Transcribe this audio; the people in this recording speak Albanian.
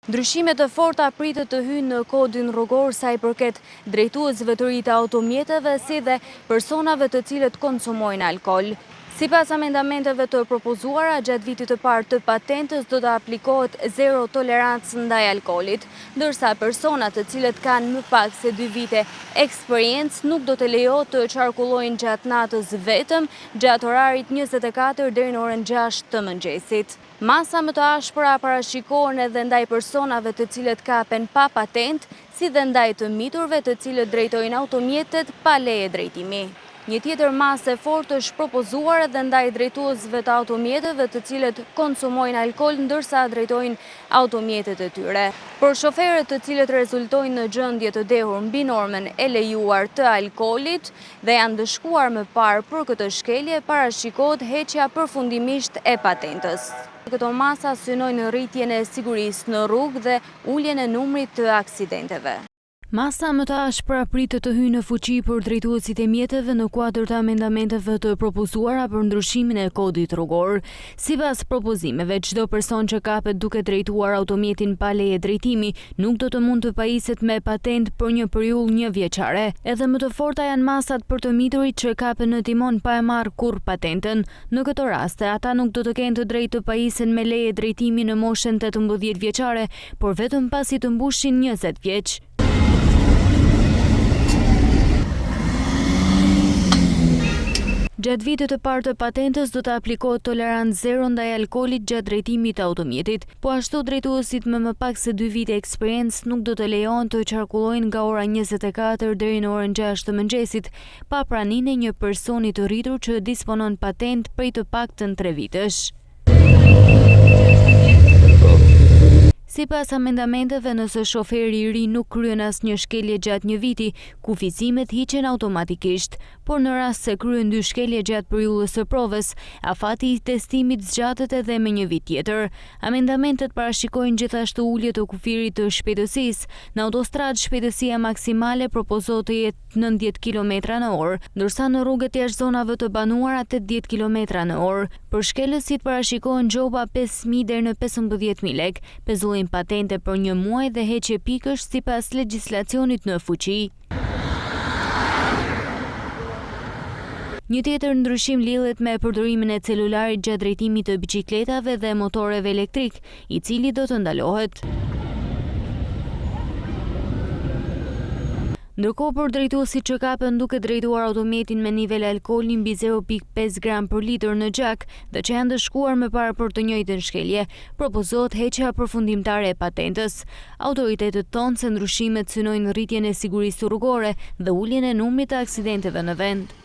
Ndryshimet e forta pritet të hyjnë në kodin rrugor sa i përket drejtuesve të ri të automjeteve si dhe personave të cilët konsumojnë alkool. Sipas amendamenteve të propozuara, gjatë vitit të parë të patentës do të aplikohet zero tolerancë ndaj alkoolit, ndërsa personat të cilët kanë më pak se 2 vite eksperiencë nuk do të lejohet të qarkullojnë gjatë natës vetëm gjatë orarit 24 deri në orën 6 të mëngjesit. Masa më të ashpra parashikohen edhe ndaj personave të cilët kapen pa patent, si dhe ndaj të miturve të cilët drejtojnë automjetet pa leje drejtimi. Një tjetër masë e fortë është propozuar edhe ndaj drejtuesve të automjeteve të cilët konsumojnë alkool ndërsa drejtojnë automjetet e tyre. Por shoferët të cilët rezultojnë në gjendje të dehur mbi normën e lejuar të alkoolit dhe janë dëshkuar më parë për këtë shkelje, parashikohet heqja përfundimisht e patentës. Këto masa synojnë rritjen e sigurisë në rrugë dhe uljen e numrit të aksidenteve. Masa më të ashpra pritet të hyjë në fuqi për drejtuesit e mjeteve në kuadër të amendamenteve të propozuara për ndryshimin e kodit rrugor. Sipas propozimeve, çdo person që kapet duke drejtuar automjetin pa leje drejtimi nuk do të mund të pajiset me patent për një periudhë 1 vjeçare. Edhe më të forta janë masat për të miturit që kapen në timon pa e marrë kurrë patentën. Në këto raste, ata nuk do të kenë të drejtë të pajisen me leje drejtimi në moshën 18 vjeçare, por vetëm pasi të mbushin 20 vjeç. Gjatë vitit të parë të patentës do të aplikohet tolerancë zero ndaj alkoolit gjatë drejtimit të automjetit, po ashtu drejtuesit me më pak se 2 vite eksperiencë nuk do të lejohen të qarkullojnë nga ora 24 deri në orën 6 të mëngjesit, pa praninë e një personi të rritur që disponon patent prej të paktën 3 vitesh. Sipas amendamenteve, nëse shoferi i ri nuk kryen asnjë shkelje gjatë 1 viti, kufizimet hiqen automatikisht, por në rast se kryen 2 shkelje gjatë periudhës së provës, afati i testimit zgjatet edhe me 1 vit tjetër. Amendamentet parashikojnë gjithashtu ulje të kufirit të shpejtësisë. Në autostradë shpejtësia maksimale propozohet të jetë 90 km/h, ndërsa në rrugët jashtë zonave të banuara 80 km/h. Për shkelësit parashikohen gjoba 5.000 deri në 15.000 lekë, pezullim patente për 1 muaj dhe heqje pikësh sipas legjislacionit në fuqi. Një tjetër ndryshim lidhet me përdorimin e celularit gjatë drejtimit të biçikletave dhe motoreve elektrik, i cili do të ndalohet. Ndërkohë për drejtuesit që kapen duke drejtuar automjetin me nivel alkooli mbi 0.5 gram për litër në gjak dhe që janë dëshkuar më parë për të njëjtën shkelje, propozohet heqja përfundimtare e patentës. Autoritetet thonë se ndryshimet synojnë rritjen e sigurisë rrugore dhe uljen e numrit të aksidenteve në vend.